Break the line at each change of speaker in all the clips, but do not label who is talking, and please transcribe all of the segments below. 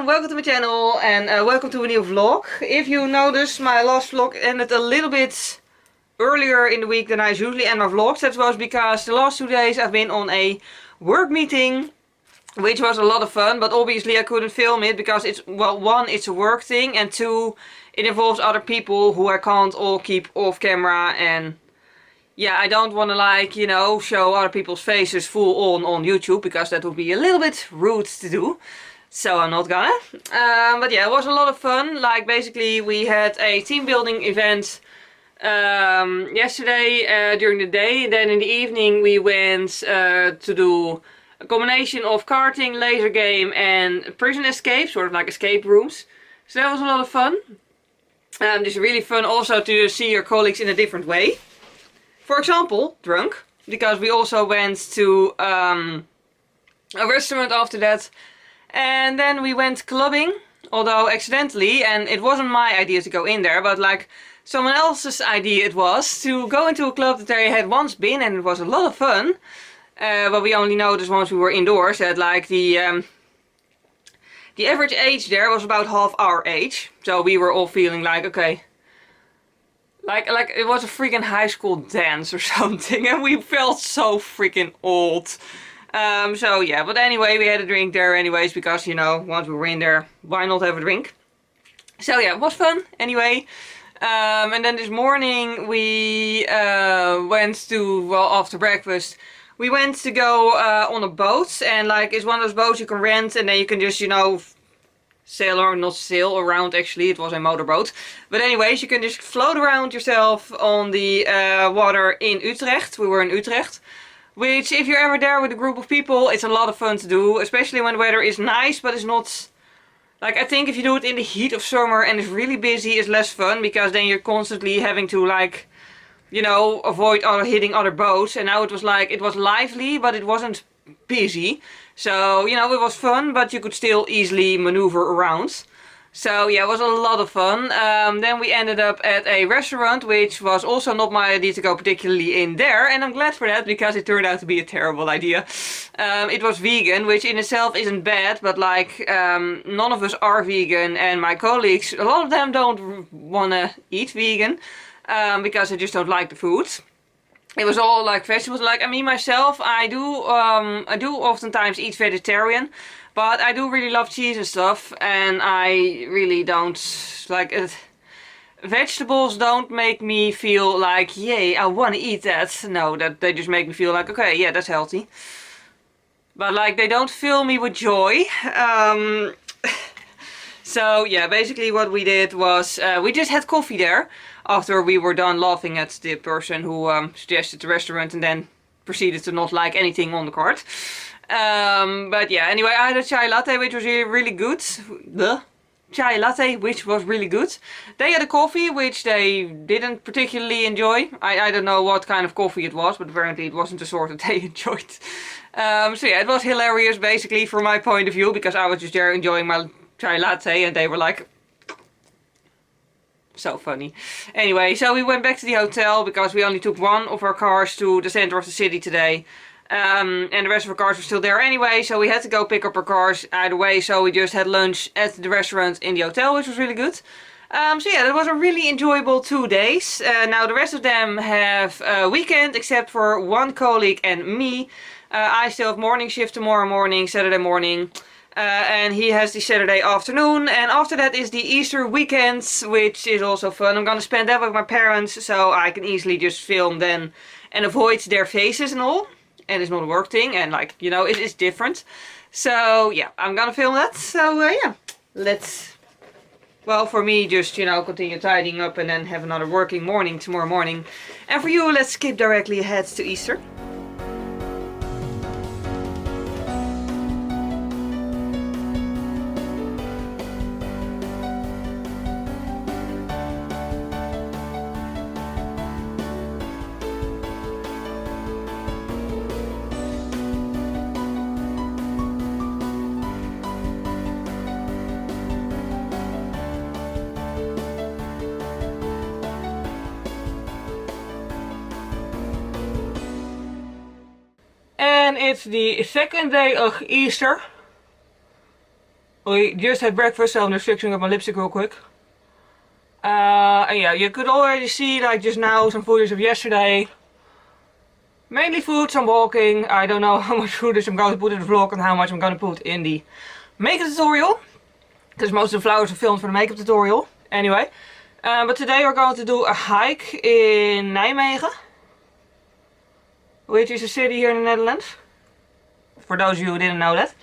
everyone, welcome to my channel and welcome to a new vlog. If you noticed, my last vlog ended a little bit earlier in the week than I usually end my vlogs. That was because the last 2 days I've been on a work meeting, which was a lot of fun, but obviously I couldn't film it because it's, well, one, it's a work thing, and two, it involves other people who I can't all keep off camera, and yeah, I don't want to, like, you know, show other people's faces full on YouTube, because that would be a little bit rude to do. So I'm not gonna. But yeah, it was a lot of fun. Like, basically we had a team building event yesterday during the day. And then in the evening we went to do a combination of karting, laser game and prison escape, sort of like escape rooms. So that was a lot of fun. Just really fun also to see your colleagues in a different way. For example, drunk, because we also went to a restaurant after that, and then we went clubbing, although accidentally, and it wasn't my idea to go in there, but like someone else's idea it was to go into a club that they had once been, and it was a lot of fun. But we only noticed once we were indoors that like the average age there was about half our age, so we were all feeling like, okay, like it was a freaking high school dance or something, and we felt so freaking old. So yeah, but anyway, we had a drink there anyways, because, you know, once we were in there, why not have a drink? So yeah, it was fun anyway. And then this morning we went to, well, after breakfast, we went to go on a boat, and like it's one of those boats you can rent, and then you can just, you know, sail, or not sail around, actually it was a motorboat, but anyways, you can just float around yourself on the water in Utrecht. We were in Utrecht, which, if you're ever there with a group of people, it's a lot of fun to do, especially when the weather is nice, but it's not, like, I think if you do it in the heat of summer and it's really busy, it's less fun, because then you're constantly having to, like, you know, avoid hitting other boats. And now it was like, it was lively, but it wasn't busy. So, you know, it was fun, but you could still easily maneuver around. So yeah, it was a lot of fun. Then we ended up at a restaurant, which was also not my idea to go particularly in there. And I'm glad for that, because it turned out to be a terrible idea. It was vegan, which in itself isn't bad, but like, none of us are vegan. And my colleagues, a lot of them don't want to eat vegan, because they just don't like the food. It was all like vegetables. Like, I mean, myself, I do oftentimes eat vegetarian, but I do really love cheese and stuff, and I really don't like it. Vegetables don't make me feel like, yay, I want to eat that. No, that they just make me feel like, okay, yeah, that's healthy. But like, they don't fill me with joy. So yeah, basically what we did was we just had coffee there after we were done laughing at the person who suggested the restaurant and then proceeded to not like anything on the card. But yeah, anyway, I had a chai latte, which was really good. The chai latte, which was really good. They had a coffee, which they didn't particularly enjoy. I don't know what kind of coffee it was, but apparently it wasn't the sort that they enjoyed. So yeah, it was hilarious, basically, from my point of view, because I was just there enjoying my chai latte, and they were like, so funny. Anyway, so we went back to the hotel, because we only took one of our cars to the center of the city today. And the rest of our cars were still there anyway, so we had to go pick up our cars either way. So we just had lunch at the restaurant in the hotel, which was really good. So yeah, that was a really enjoyable 2 days. Now the rest of them have a weekend, except for one colleague and me. I still have morning shift tomorrow morning, Saturday morning. And he has the Saturday afternoon, and after that is the Easter weekend, which is also fun. I'm gonna spend that with my parents, so I can easily just film then and avoid their faces and all. And it's not a work thing, and like, you know, it is different. So yeah, I'm gonna film that. So yeah, let's, well, for me, just, you know, continue tidying up and then have another working morning tomorrow morning. And for you, let's skip directly ahead to Easter. And it's the second day of Easter. We just had breakfast, so I'm just fixing up my lipstick real quick. And yeah, you could already see like just now some footage of yesterday. Mainly food, some walking. I don't know how much footage I'm going to put in the vlog and how much I'm going to put in the makeup tutorial. Because most of the flowers are filmed for the makeup tutorial. Anyway. But today we're going to do a hike in Nijmegen. Which is a city here in the Netherlands. For those of you who didn't know that.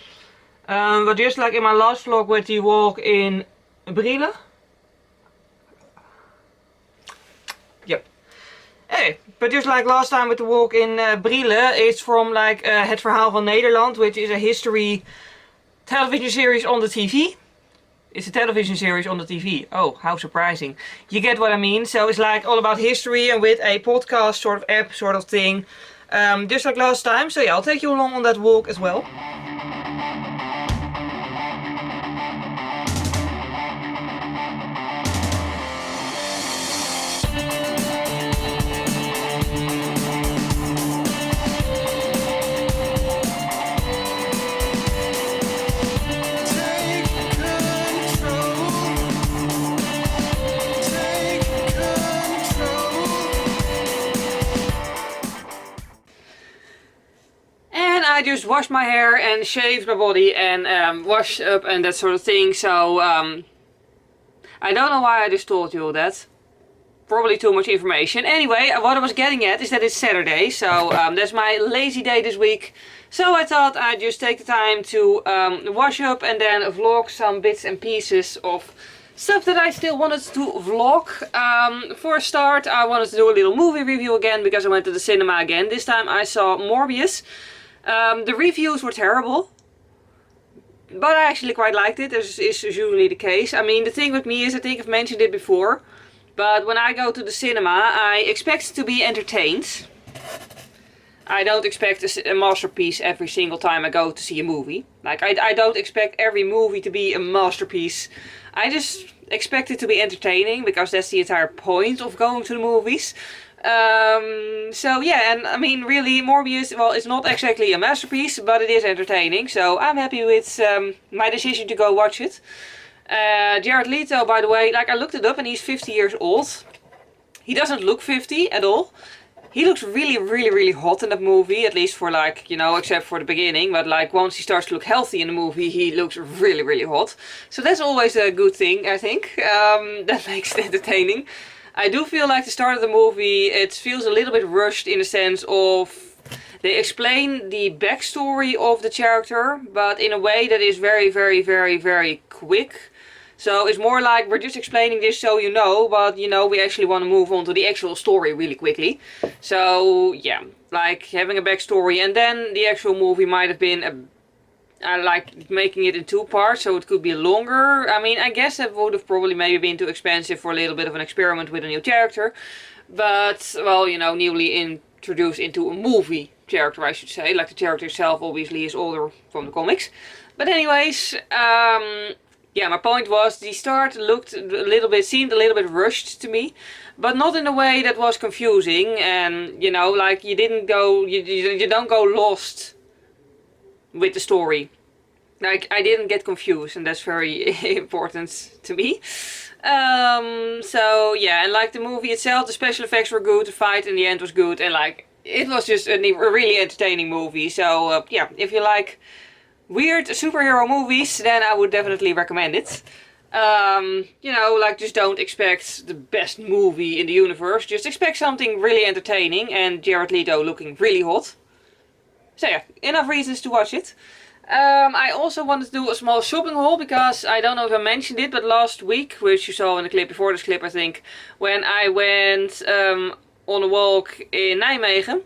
But just like in my last vlog with the walk in Brielle. Yep. Hey, but just like last time with the walk in Brielle, it's from like Het Verhaal van Nederland, which is a history television series on the TV. It's a television series on the TV. Oh, how surprising. You get what I mean. So it's like all about history and with a podcast sort of app sort of thing. Just like last time. So yeah, I'll take you along on that walk as well. I just washed my hair and shaved my body and washed up and that sort of thing. So I don't know why I just told you all that. Probably too much information. Anyway, what I was getting at is that it's Saturday. So that's my lazy day this week. So I thought I'd just take the time to wash up and then vlog some bits and pieces of stuff that I still wanted to vlog. For a start, I wanted to do a little movie review again because I went to the cinema again. This time I saw Morbius. The reviews were terrible, but I actually quite liked it, as is usually the case. I mean, the thing with me is, I think I've mentioned it before, but when I go to the cinema, I expect to be entertained. I don't expect a masterpiece every single time I go to see a movie. Like, I don't expect every movie to be a masterpiece. I just expect it to be entertaining, because that's the entire point of going to the movies. So yeah, and I mean really Morbius, well, it's not exactly a masterpiece, but it is entertaining, so I'm happy with my decision to go watch it. Jared Leto, by the way, like I looked it up and he's 50 years old. He doesn't look 50 at all. He looks really hot in that movie, at least for like, you know, except for the beginning, but like once he starts to look healthy in the movie, he looks really hot. So that's always a good thing, I think. That makes it entertaining. I do feel like the start of the movie, it feels a little bit rushed in the sense of they explain the backstory of the character, but in a way that is very quick. So it's more like we're just explaining this so you know, but you know, we actually want to move on to the actual story really quickly. So yeah, like having a backstory and then the actual movie might have been I like making it in 2 parts, so it could be longer. I mean, I guess that would have probably maybe been too expensive for a little bit of an experiment with a new character. But, well, you know, newly introduced into a movie character, I should say. Like, the character itself obviously is older from the comics. But anyways, yeah, my point was the start looked a little bit, seemed a little bit rushed to me. But not in a way that was confusing. And, you know, like, you didn't go, you don't go lost with the story. Like, I didn't get confused, and that's very important to me. So yeah, and like the movie itself, the special effects were good, the fight in the end was good, and like it was just a really entertaining movie. So yeah, if you like weird superhero movies, then I would definitely recommend it. You know, like just don't expect the best movie in the universe, just expect something really entertaining and Jared Leto looking really hot. So yeah, enough reasons to watch it. I also wanted to do a small shopping haul because I don't know if I mentioned it, but last week, which you saw in the clip before this clip I think, when I went on a walk in Nijmegen.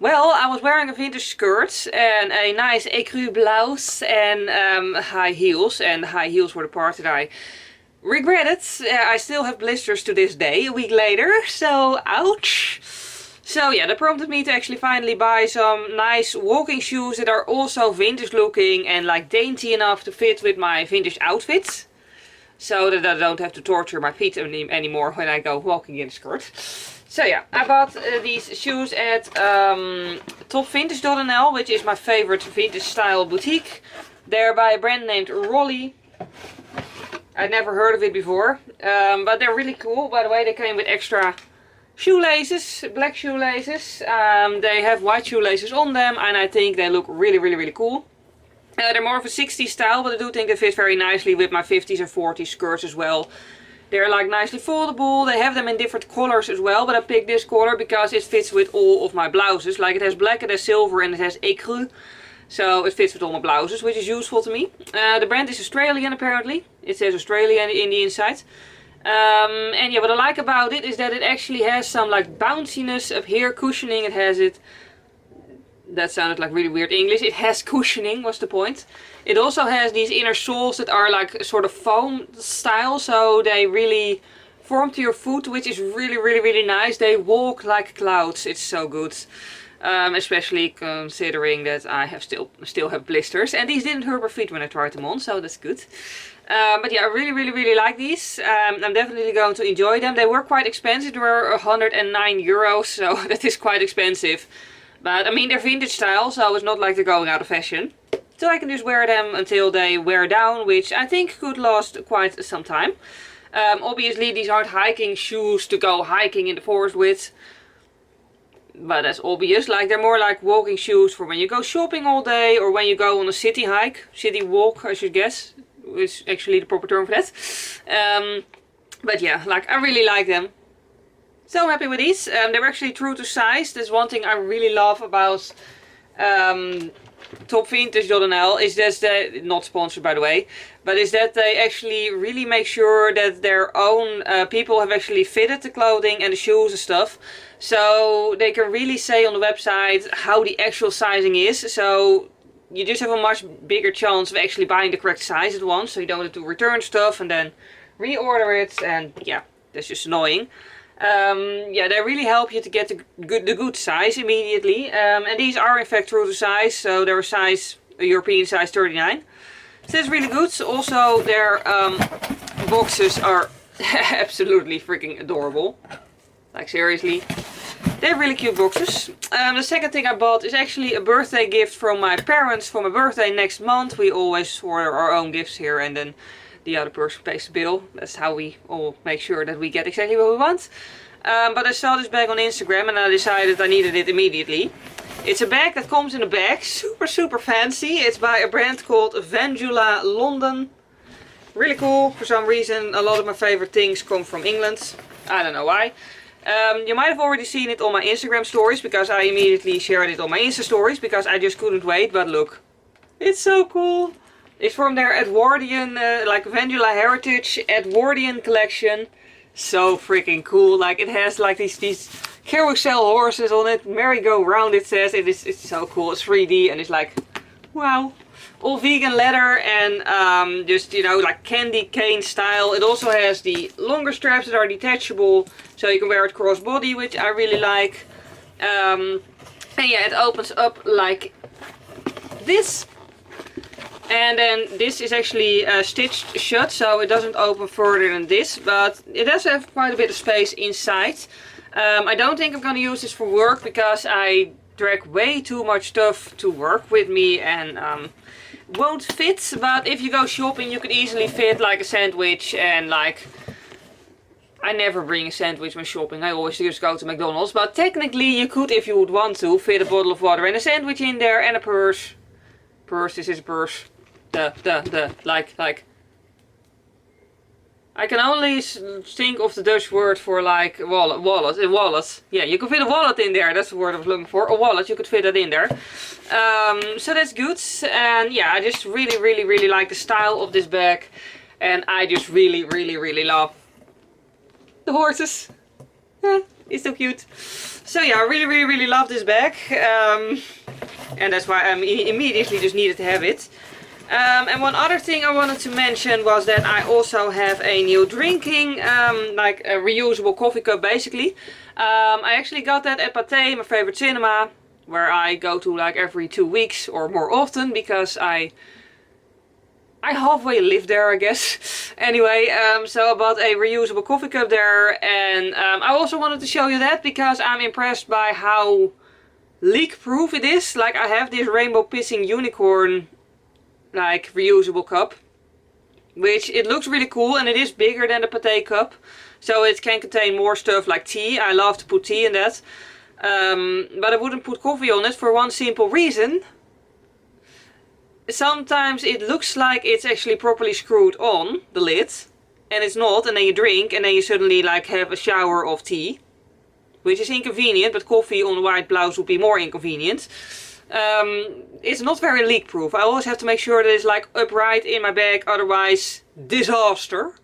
Well, I was wearing a vintage skirt and a nice ecru blouse and high heels. And the high heels were the part that I regretted. I still have blisters to this day, a week later, so ouch. So yeah, that prompted me to actually finally buy some nice walking shoes that are also vintage looking and like dainty enough to fit with my vintage outfits. So that I don't have to torture my feet anymore when I go walking in a skirt. So yeah, I bought these shoes at topvintage.nl, which is my favorite vintage style boutique. They're by a brand named Röde. I'd never heard of it before, but they're really cool. By the way, they came with extra shoelaces, black shoelaces. They have white shoelaces on them, and I think they look really cool. They're more of a 60s style, but I do think they fit very nicely with my 50s and 40s skirts as well. They're like nicely foldable. They have them in different colors as well, but I picked this color because it fits with all of my blouses. Like it has black, it has silver, and it has écru. So it fits with all my blouses, which is useful to me. The brand is Australian apparently. It says Australian in the inside. And yeah, what I like about it is that it actually has some like bounciness up here, cushioning. It has it. That sounded like really weird English. It has cushioning, was the point. It also has these inner soles that are like sort of foam style, so they really form to your foot, which is really nice. They walk like clouds. It's so good. Especially considering that I have still have blisters, and these didn't hurt my feet when I tried them on, so that's good. But yeah, I really like these. I'm definitely going to enjoy them. They were quite expensive. They were 109 euros, so that is quite expensive. But I mean, they're vintage style, so it's not like they're going out of fashion. So I can just wear them until they wear down, which I think could last quite some time. Obviously, these aren't hiking shoes to go hiking in the forest with. But that's obvious. Like, they're more like walking shoes for when you go shopping all day, or when you go on a city hike. City walk, I should guess, is actually the proper term for that. But yeah, like, I really like them. So happy with these. They're actually true to size. That's one thing I really love about topvintage.nl, is that they, not sponsored by the way, but is that they actually really make sure that their own people have actually fitted the clothing and the shoes and stuff. So they can really say on the website how the actual sizing is. So you just have a much bigger chance of actually buying the correct size at once. So you don't have to return stuff and then reorder it. And yeah, that's just annoying. Yeah, they really help you to get the good size immediately. And these are in fact true to size, so they're a European size 39. So that's really good. Also, their boxes are absolutely freaking adorable. Like seriously, they're really cute boxes. The second thing I bought is actually a birthday gift from my parents for my birthday next month. We always order our own gifts here, and then the other person pays the bill. That's how we all make sure that we get exactly what we want. But I saw this bag on Instagram and I decided I needed it immediately. It's a bag that comes in a bag. Super fancy. It's by a brand called Vendula London. Really cool. For some reason a lot of my favorite things come from England. I don't know why. You might have already seen it on my Instagram stories, because I immediately shared it on my Insta stories because I just couldn't wait. But look, it's so cool. It's from their Edwardian, like Vendula Heritage Edwardian collection. So freaking cool. Like, it has like these carousel horses on it. Merry-go-round, it says. It's so cool. It's 3D and it's like, wow. All vegan leather and just, you know, like candy cane style. It also has the longer straps that are detachable, so you can wear it cross-body, which I really like. And yeah, it opens up like this. And then this is actually stitched shut, so it doesn't open further than this, but it does have quite a bit of space inside. I don't think I'm going to use this for work, because I drag way too much stuff to work with me and won't fit. But if you go shopping, you could easily fit like a sandwich, and like, I never bring a sandwich when shopping. I always just go to McDonald's. But technically you could, if you would want to, fit a bottle of water and a sandwich in there and a purse. This is a purse. Like. I can only think of the Dutch word for like wallet. Yeah, you can fit a wallet in there. That's the word I was looking for. A wallet, you could fit that in there. So that's good. And yeah, I just really like the style of this bag. And I just really love the horses. Yeah, it's so cute. So yeah, I really love this bag. And that's why I immediately just needed to have it. And one other thing I wanted to mention was that I also have a new drinking, like a reusable coffee cup basically. I actually got that at Pathé, my favorite cinema, where I go to like every 2 weeks or more often, because I halfway live there, I guess. Anyway, so I bought a reusable coffee cup there, and I also wanted to show you that because I'm impressed by how leak proof it is. Like, I have this rainbow pissing unicorn like reusable cup, which it looks really cool, and it is bigger than the pâté cup. So it can contain more stuff like tea. I love to put tea in that. But I wouldn't put coffee on it for one simple reason. Sometimes it looks like it's actually properly screwed on, the lid, and it's not, and then you drink and then you suddenly like have a shower of tea, which is inconvenient, but coffee on a white blouse would be more inconvenient. It's not very leak proof. I always have to make sure that it's like upright in my bag, otherwise disaster.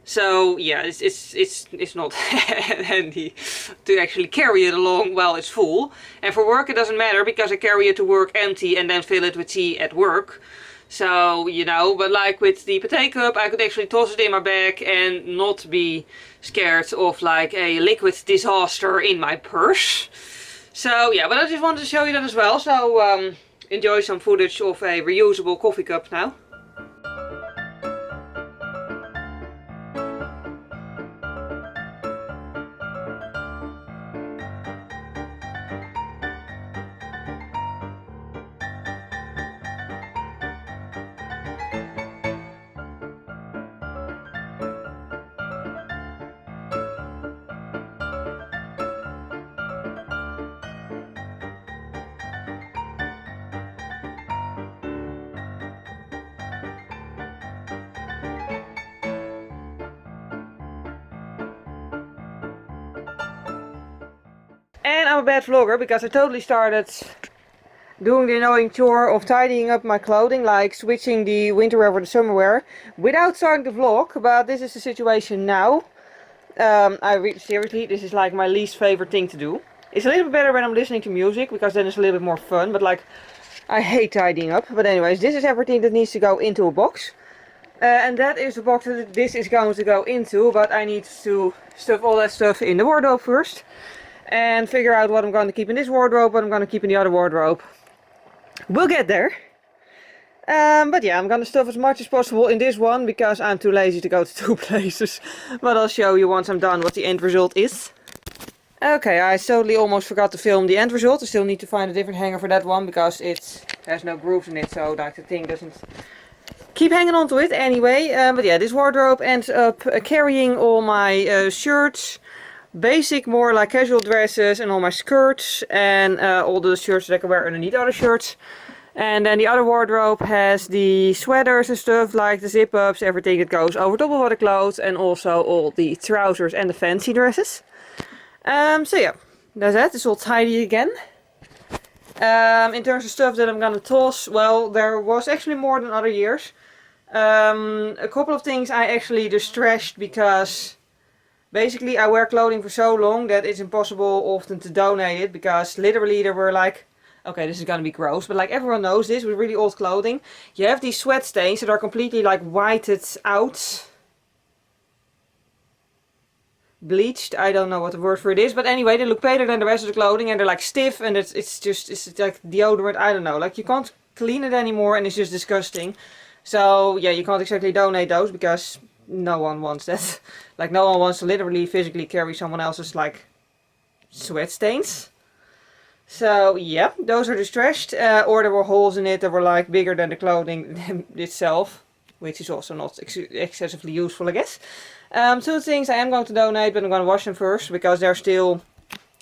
So yeah, it's not handy to actually carry it along while it's full. And for work it doesn't matter, because I carry it to work empty and then fill it with tea at work. So, you know, but like with the pâté cup, I could actually toss it in my bag and not be scared of like a liquid disaster in my purse. So yeah, but I just wanted to show you that as well. So enjoy some footage of a reusable coffee cup now. And I'm a bad vlogger because I totally started doing the annoying chore of tidying up my clothing, like switching the winter wear for the summer wear, without starting the vlog. But this is the situation now. Seriously, this is like my least favorite thing to do. It's a little bit better when I'm listening to music, because then it's a little bit more fun, but like, I hate tidying up. But anyways, this is everything that needs to go into a box. And that is the box that this is going to go into, but I need to stuff all that stuff in the wardrobe first. And figure out what I'm going to keep in this wardrobe, what I'm going to keep in the other wardrobe. We'll get there. But yeah, I'm going to stuff as much as possible in this one, because I'm too lazy to go to two places. But I'll show you once I'm done what the end result is. Okay, I totally almost forgot to film the end result. I still need to find a different hanger for that one, because it has no grooves in it, so like the thing doesn't keep hanging on to it anyway. But yeah, this wardrobe ends up carrying all my shirts, basic, more like casual dresses, and all my skirts, and all the shirts that I can wear underneath other shirts. And then the other wardrobe has the sweaters and stuff, like the zip ups, everything that goes over top of other clothes, and also all the trousers and the fancy dresses. So yeah, that's it. It's all tidy again. In terms of stuff that I'm gonna toss, well, there was actually more than other years. A couple of things I actually just trashed, because basically I wear clothing for so long that it's impossible often to donate it, because literally there were like, okay, this is gonna be gross, but like everyone knows this with really old clothing, you have these sweat stains that are completely like whited out. Bleached, I don't know what the word for it is, but anyway, they look paler than the rest of the clothing, and they're like stiff, and it's like deodorant, I don't know, like you can't clean it anymore, and it's just disgusting. So yeah, you can't exactly donate those, because no one wants that. Like no one wants to literally physically carry someone else's like sweat stains. So yeah, those are just trashed, or there were holes in it that were like bigger than the clothing itself, which is also not excessively useful, I guess. Two things I am going to donate, but I'm going to wash them first, because they're still,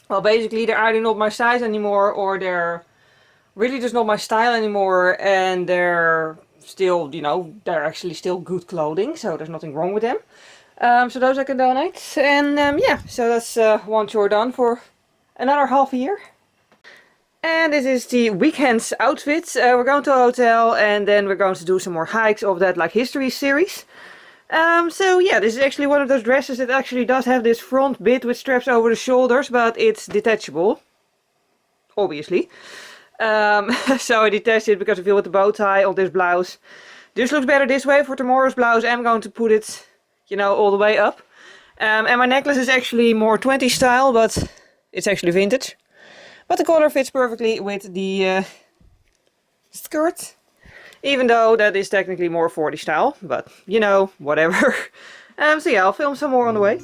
well, basically they're either not my size anymore, or they're really just not my style anymore, and they're still, you know, they're actually still good clothing, so there's nothing wrong with them. So those I can donate, and yeah, so that's one chore done for another half a year. And this is the weekend's outfit. We're going to a hotel, and then we're going to do some more hikes of that like history series. So yeah, this is actually one of those dresses that actually does have this front bit with straps over the shoulders, but it's detachable, obviously. So I detached it because I feel with the bow tie on this blouse. This looks better this way. For tomorrow's blouse I'm going to put it, you know, all the way up. And my necklace is actually more 20s style, but it's actually vintage. But the color fits perfectly with the skirt. Even though that is technically more 40 style, but you know, whatever. So yeah, I'll film some more on the way.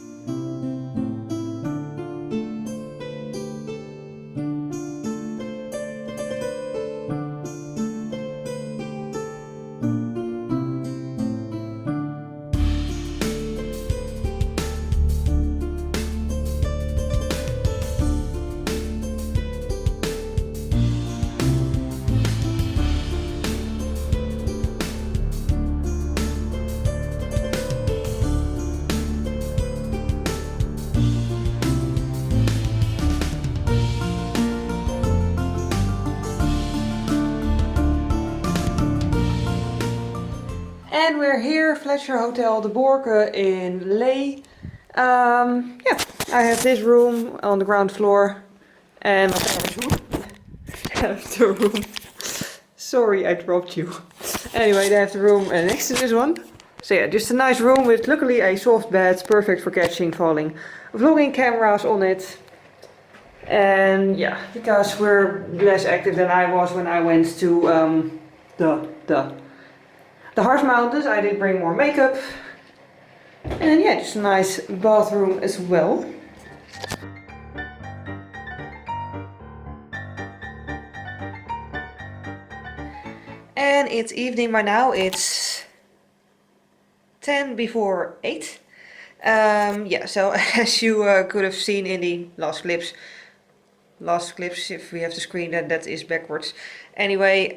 we're here, Fletcher Hotel de Borken in Ley. Yeah, I have this room on the ground floor and my parents' room. Have the room. Sorry, I dropped you. Anyway, they have the room next to this one. So yeah, just a nice room with luckily a soft bed, perfect for catching, falling, vlogging cameras on it. And yeah, because we're less active than I was when I went to the Harsh Mountains, I did bring more makeup. And yeah, just a nice bathroom as well. And it's evening by now, it's 10 before 8. Yeah, so as you could have seen in the last clips, if we have the screen, then that is backwards. Anyway,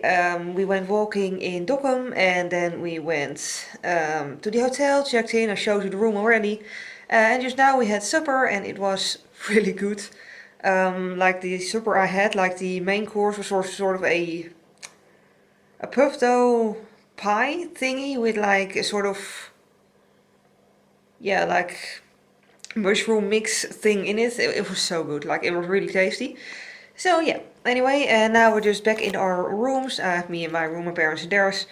we went walking in Dokkum and then we went to the hotel, checked in, I showed you the room already. And just now we had supper and it was really good. Like the supper I had, like the main course was sort of a puff dough pie thingy with like a sort of, yeah, like mushroom mix thing in it. It was so good, like it was really tasty. So yeah, anyway, and now we're just back in our rooms. I have me in my room, my parents in theirs.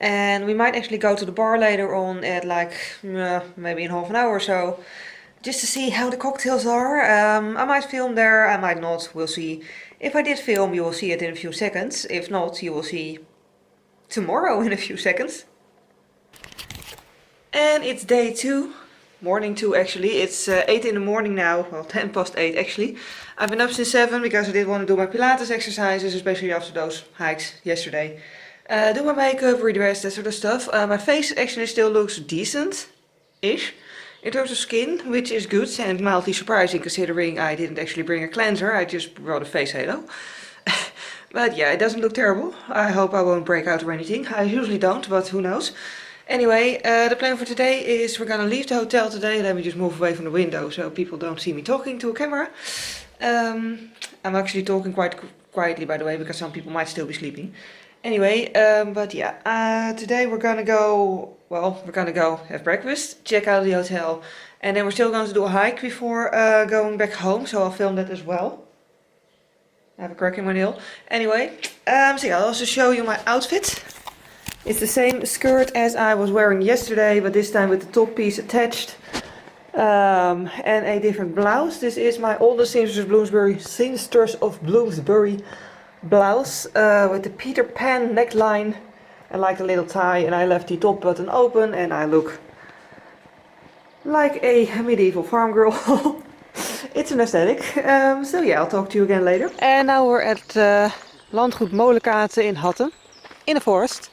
And we might actually go to the bar later on at like maybe in half an hour or so, just to see how the cocktails are. I might film there, I might not, we'll see. If I did film, you will see it in a few seconds. If not, you will see tomorrow in a few seconds. And it's day 2, morning 2 actually. It's 8 in the morning now, well 10 past 8 actually. I've been up since 7 because I did want to do my Pilates exercises, especially after those hikes yesterday. Do my makeup, redress, that sort of stuff. My face actually still looks decent-ish in terms of skin, which is good and mildly surprising considering I didn't actually bring a cleanser, I just brought a face halo. But yeah, it doesn't look terrible. I hope I won't break out or anything. I usually don't, but who knows. Anyway, the plan for today is we're gonna leave the hotel today. Let me just move away from the window so people don't see me talking to a camera. I'm actually talking quite quietly, by the way, because some people might still be sleeping. Anyway, but yeah, today we're gonna go have breakfast, check out the hotel, and then we're still going to do a hike before going back home, so I'll film that as well. I have a crack in my nail. Anyway, so yeah, I'll also show you my outfit. It's the same skirt as I was wearing yesterday, but this time with the top piece attached. And a different blouse. This is my oldest Sisters of Bloomsbury blouse with the Peter Pan neckline and like a little tie, and I left the top button open and I look like a medieval farm girl. It's an aesthetic. So yeah, I'll talk to you again later. And now we're at Landgoed Molenkaten in Hattem, in the forest.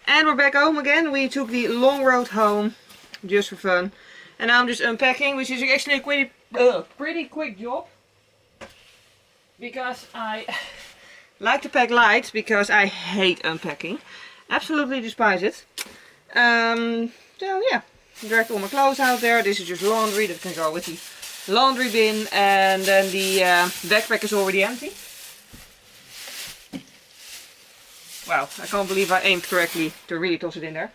And we're back home again. We took the long road home just for fun. And now I'm just unpacking, which is actually a pretty quick job. Because I like to pack light, because I hate unpacking. Absolutely despise it. So yeah, dragged all my clothes out there. This is just laundry that can go with the laundry bin. And then the backpack is already empty. Wow, I can't believe I aimed correctly to really toss it in there.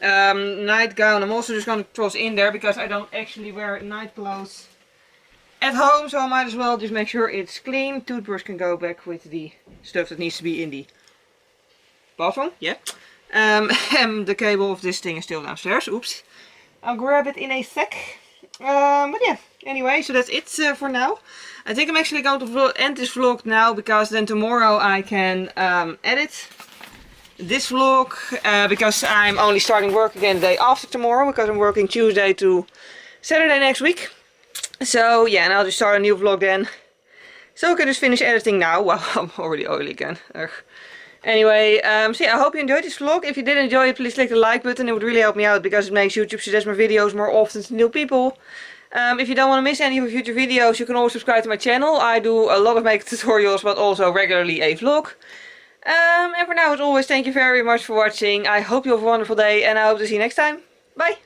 Nightgown, I'm also just going to toss in there because I don't actually wear night clothes at home, so I might as well just make sure it's clean. Toothbrush can go back with the stuff that needs to be in the bathroom, yeah. And the cable of this thing is still downstairs, oops. I'll grab it in a sec. But yeah, anyway, so that's it for now. I think I'm actually going to end this vlog now, because then tomorrow I can edit this vlog because I'm only starting work again the day after tomorrow, because I'm working Tuesday to Saturday next week. So yeah, and I'll just start a new vlog then. So I can just finish editing now. Wow, I'm already oily again. Ugh. Anyway, so yeah, I hope you enjoyed this vlog. If you did enjoy it, please click the like button. It would really help me out because it makes YouTube suggest my videos more often to new people. If you don't want to miss any of my future videos, you can always subscribe to my channel. I do a lot of makeup tutorials, but also regularly a vlog. And for now, as always, thank you very much for watching. I hope you have a wonderful day, and I hope to see you next time. Bye!